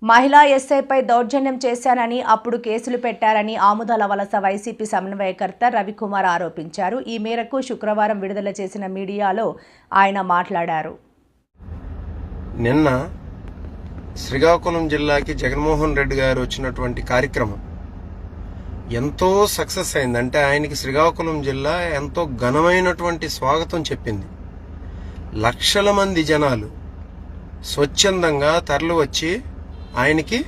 మహిళా ఎస్ఐపై దౌర్జన్యం చేశానని అప్పుడు కేసులు పెట్టారని ఆముదాల వలస వైసీపీ సమన్వయకర్త రవికుమార్ ఆరోపించారు. ఈ మేరకు శుక్రవారం విడుదల చేసిన మీడియాలో ఆయన మాట్లాడారు. నిన్న శ్రీకాకుళం జిల్లాకి జగన్మోహన్ రెడ్డి గారు వచ్చినటువంటి కార్యక్రమం ఎంతో సక్సెస్ అయింది. అంటే ఆయనకి శ్రీకాకుళం జిల్లా ఎంతో ఘనమైనటువంటి స్వాగతం చెప్పింది. లక్షల మంది జనాలు స్వచ్ఛందంగా తరలి వచ్చి ఆయనకి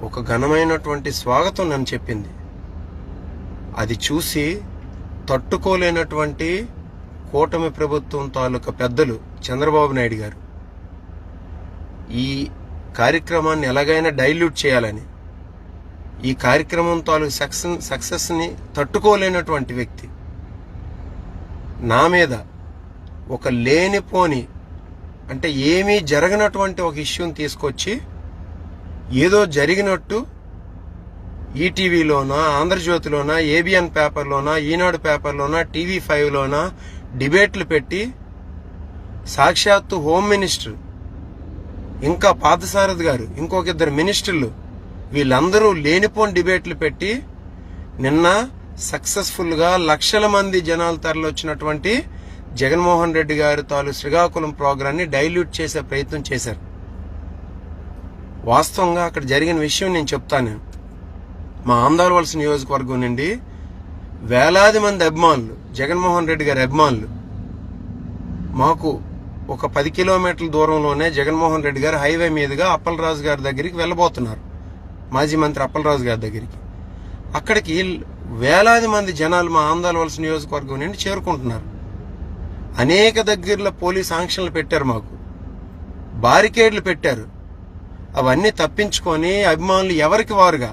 ఒక ఘనమైనటువంటి స్వాగతం నన్ను చెప్పింది. అది చూసి తట్టుకోలేనటువంటి కూటమి ప్రభుత్వం తాలూకా పెద్దలు చంద్రబాబు నాయుడు గారు ఈ కార్యక్రమాన్ని ఎలాగైనా డైల్యూట్ చేయాలని, ఈ కార్యక్రమం తాలూకు సక్సెస్ని తట్టుకోలేనటువంటి వ్యక్తి నా మీద ఒక లేనిపోని, అంటే ఏమీ జరగనటువంటి ఒక ఇష్యూని తీసుకొచ్చి ఏదో జరిగినట్టు ఈటీవీలోనా, ఆంధ్రజ్యోతిలోనా, ఏబిఎన్ పేపర్లోనా, ఈనాడు పేపర్లోనా, టీవీ5లోనా డిబేట్లు పెట్టి సాక్షాత్తు హోమ్ మినిస్టర్, ఇంకా పార్థసారథి గారు, ఇంకొక ఇద్దరు మినిస్టర్లు, వీళ్ళందరూ లేనిపోని డిబేట్లు పెట్టి నిన్న సక్సెస్ఫుల్గా లక్షల మంది జనాలు తరలివచ్చినటువంటి జగన్మోహన్ రెడ్డి గారి శ్రీకాకుళం ప్రోగ్రాన్ని డైల్యూట్ చేసే ప్రయత్నం చేశారు. వాస్తవంగా అక్కడ జరిగిన విషయం నేను చెప్తాను. మా ఆముదాల వలస నియోజకవర్గం నుండి వేలాది మంది అభిమానులు, జగన్మోహన్ రెడ్డి గారి అభిమానులు, మాకు ఒక 10 కిలోమీటర్ల దూరంలోనే జగన్మోహన్ రెడ్డి గారు హైవే మీదుగా అప్పలరాజు గారి దగ్గరికి వెళ్ళబోతున్నారు. మాజీ మంత్రి అప్పలరాజు గారి దగ్గరికి. అక్కడికి వేలాది మంది జనాలు మా ఆముదాల వలస నియోజకవర్గం నుండి చేరుకుంటున్నారు. అనేక దగ్గరలో పోలీస్ ఆంక్షలు పెట్టారు, మాకు బారికేడ్లు పెట్టారు. అవన్నీ తప్పించుకొని అభిమానులు ఎవరికి వారుగా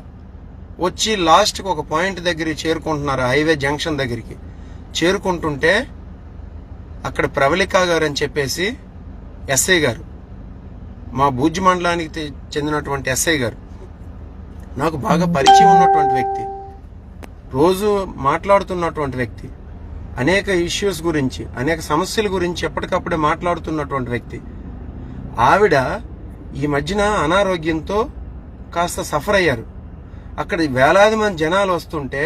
వచ్చి లాస్ట్కి ఒక పాయింట్ దగ్గరికి చేరుకుంటున్నారు. హైవే జంక్షన్ దగ్గరికి చేరుకుంటుంటే అక్కడ ప్రవళిక గారు అని చెప్పేసి ఎస్ఐ గారు, మా భూజ్ మండలానికి చెందినటువంటి ఎస్ఐ గారు, నాకు బాగా పరిచయం ఉన్నటువంటి వ్యక్తి, రోజు మాట్లాడుతున్నటువంటి వ్యక్తి, అనేక ఇష్యూస్ గురించి, అనేక సమస్యల గురించి ఎప్పటికప్పుడే మాట్లాడుతున్నటువంటి వ్యక్తి. ఆవిడ ఈ మధ్యన అనారోగ్యంతో కాస్త సఫర్ అయ్యారు. అక్కడ వేలాది మంది జనాలు వస్తుంటే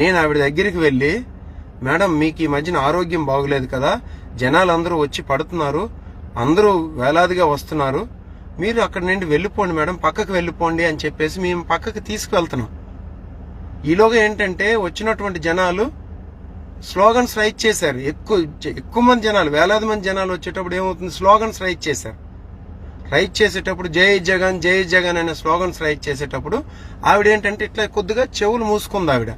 నేను ఆవిడ దగ్గరికి వెళ్ళి, మేడం మీకు ఈ మధ్యన ఆరోగ్యం బాగోలేదు కదా, జనాలు అందరూ వచ్చి పడుతున్నారు, అందరూ వేలాదిగా వస్తున్నారు, మీరు అక్కడి నుండి వెళ్ళిపోండి మేడం, పక్కకు వెళ్ళిపోండి అని చెప్పేసి మేము పక్కకు తీసుకువెళ్తున్నాం. ఈలోగా ఏంటంటే వచ్చినటువంటి జనాలు స్లోగన్స్ రైట్ చేశారు. ఎక్కువ మంది జనాలు, వేలాది మంది జనాలు వచ్చేటప్పుడు ఏమవుతుంది, స్లోగన్స్ రైట్ చేశారు. రైట్ చేసేటప్పుడు జై జగన్ జై జగన్ అనే స్లోగన్స్ రైట్ చేసేటప్పుడు ఆవిడ ఏంటంటే ఇట్లా కొద్దిగా చెవులు మూసుకుంది ఆవిడ.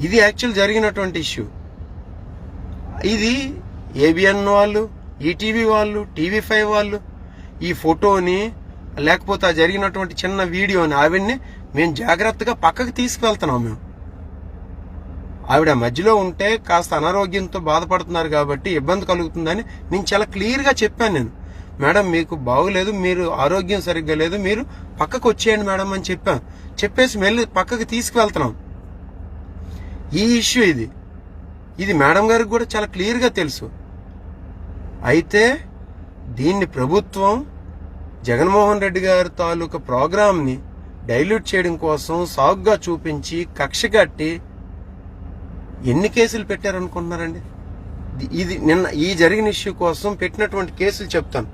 ఇది యాక్చువల్ జరిగినటువంటి ఇష్యూ. ఇది ఏబిఎన్ వాళ్ళు, ఈటీవీ వాళ్ళు, టీవీ5 వాళ్ళు ఈ ఫోటోని, లేకపోతే ఆ జరిగినటువంటి చిన్న వీడియోని ఆవిడ్ని మేము జాగ్రత్తగా పక్కకు తీసుకువెళ్తున్నాం. మేము ఆవిడ మధ్యలో ఉంటే కాస్త అనారోగ్యంతో బాధపడుతున్నారు కాబట్టి ఇబ్బంది కలుగుతుందని నేను చాలా క్లియర్గా చెప్పాను. నేను మేడం మీకు బాగోలేదు, మీరు ఆరోగ్యం సరిగ్గా లేదు, మీరు పక్కకు వచ్చేయండి మేడం అని చెప్పాను. చెప్పేసి మళ్ళీ పక్కకు తీసుకువెళ్తున్నాం. ఈ ఇష్యూ ఇది మేడం గారికి కూడా చాలా క్లియర్గా తెలుసు. అయితే దీన్ని ప్రభుత్వం జగన్మోహన్ రెడ్డి గారి తాలూకా ప్రోగ్రామ్ని డైల్యూట్ చేయడం కోసం సాగుగా చూపించి కక్ష కట్టి ఎన్ని కేసులు పెట్టారనుకుంటున్నారండి? ఇది నిన్న ఈ జరిగిన ఇష్యూ కోసం పెట్టినటువంటి కేసులు చెప్తాను.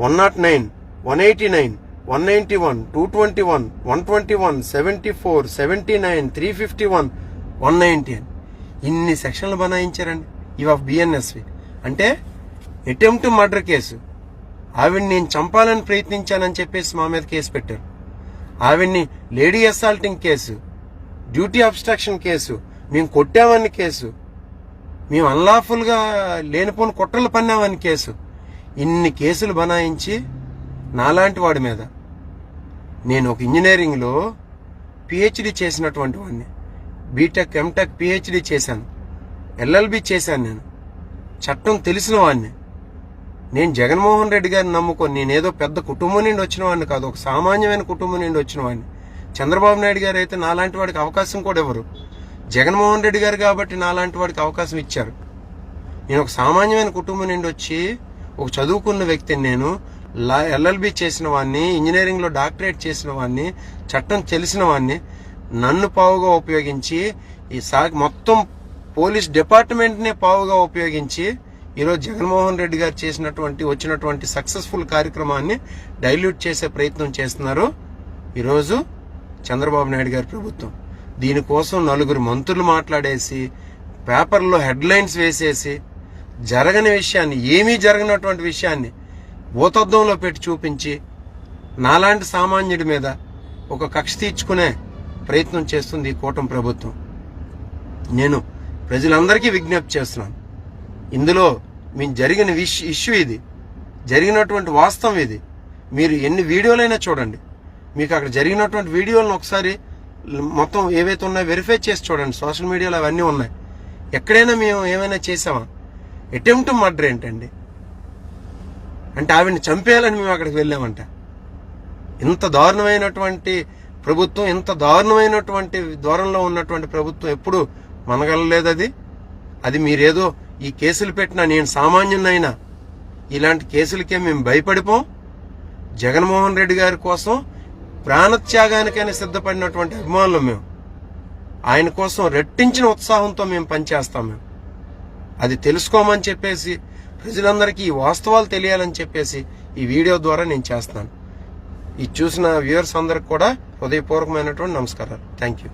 109, 189, 191, 221, 121, 74, 79, 351, 190 అని ఇన్ని సెక్షన్లు బనాయించారండి. ఇవి ఆఫ్ బిఎన్ఎస్వి. అంటే అటెంప్ట్ మర్డర్ కేసు, ఆవిడ్ని నేను చంపాలని ప్రయత్నించానని చెప్పేసి మా మీద కేసు పెట్టారు. ఆవిడ్ని lady assaulting case, duty obstruction case, మేము కొట్టామని కేసు, మేము అన్లాఫుల్గా లేనిపోని కుట్రలు పన్నామని కేసు, ఇన్ని కేసులు బనాయించి నాలాంటి వాడి మీద, నేను ఒక ఇంజనీరింగ్లో పిహెచ్డి చేసినటువంటి వాడిని, బీటెక్ ఎంటెక్ పిహెచ్డి చేశాను, ఎల్ఎల్బి చేశాను, నేను చట్టం తెలిసిన వాడిని. నేను జగన్మోహన్ రెడ్డి గారిని నమ్ముకొని, నేనేదో పెద్ద కుటుంబం నుండి వచ్చిన వాడిని కాదు, ఒక సామాన్యమైన కుటుంబం నుండి వచ్చిన వాడిని. చంద్రబాబు నాయుడు గారు అయితే నాలాంటి వాడికి అవకాశం కూడా ఇవ్వరు. జగన్మోహన్ రెడ్డి గారు కాబట్టి నాలాంటి వాడికి అవకాశం ఇచ్చారు. నేను ఒక సామాన్యమైన కుటుంబం నుండి వచ్చి ఒక చదువుకున్న వ్యక్తిని, LLB చేసిన వాడిని, ఇంజనీరింగ్లో డాక్టరేట్ చేసిన వాడిని, చట్టం తెలిసిన వాడిని నన్ను పావుగా ఉపయోగించి ఈ మొత్తం పోలీస్ డిపార్ట్మెంట్నే పావుగా ఉపయోగించి ఈరోజు జగన్మోహన్ రెడ్డి గారు వచ్చినటువంటి సక్సెస్ఫుల్ కార్యక్రమాన్ని డైల్యూట్ చేసే ప్రయత్నం చేస్తున్నారు ఈరోజు చంద్రబాబు నాయుడు గారి ప్రభుత్వం. దీనికోసం 4 మంత్రులు మాట్లాడేసి పేపర్లో హెడ్లైన్స్ వేసేసి జరగని విషయాన్ని, ఏమీ జరగనటువంటి విషయాన్ని భూతద్దంలో పెట్టి చూపించి నాలాంటి సామాన్యుడి మీద ఒక కక్ష తీర్చుకునే ప్రయత్నం చేస్తుంది ఈ కూటమి ప్రభుత్వం. నేను ప్రజలందరికీ విజ్ఞప్తి చేస్తున్నాను, ఇందులో మీకు జరిగిన ఇష్యూ ఇది, జరిగినటువంటి వాస్తవం ఇది. మీరు ఎన్ని వీడియోలైనా చూడండి, మీకు అక్కడ జరిగినటువంటి వీడియోలను ఒకసారి మొత్తం ఏవైతే ఉన్నాయో వెరిఫై చేసి చూడండి. సోషల్ మీడియాలో అవన్నీ ఉన్నాయి. ఎక్కడైనా మేము ఏమైనా చేసామా? అటెంప్ట్ మర్డర్ ఏంటండి? అంటే ఆవిడని చంపేయాలని మేము అక్కడికి వెళ్ళామంట. ఇంత దారుణమైనటువంటి ప్రభుత్వం, ఇంత దారుణమైనటువంటి దూరంలో ఉన్నటువంటి ప్రభుత్వం ఎప్పుడు మనగలలేదు. అది మీరేదో ఈ కేసులు పెట్టినా, నేను సామాన్యునైనా ఇలాంటి కేసులకే మేము భయపడిపోం. జగన్మోహన్ రెడ్డి గారి కోసం ప్రాణత్యాగానికైనా సిద్ధపడినటువంటి అభిమానులు మేము. ఆయన కోసం రెట్టించిన ఉత్సాహంతో మేము పనిచేస్తాం. మేము అది తెలుసుకోమని చెప్పేసి, ప్రజలందరికీ ఈ వాస్తవాలు తెలియాలని చెప్పేసి ఈ వీడియో ద్వారా నేను చేస్తున్నాను. ఈ చూసిన వ్యూవర్స్ అందరికి కూడా హృదయపూర్వకమైనటువంటి నమస్కారాలు. Thank you.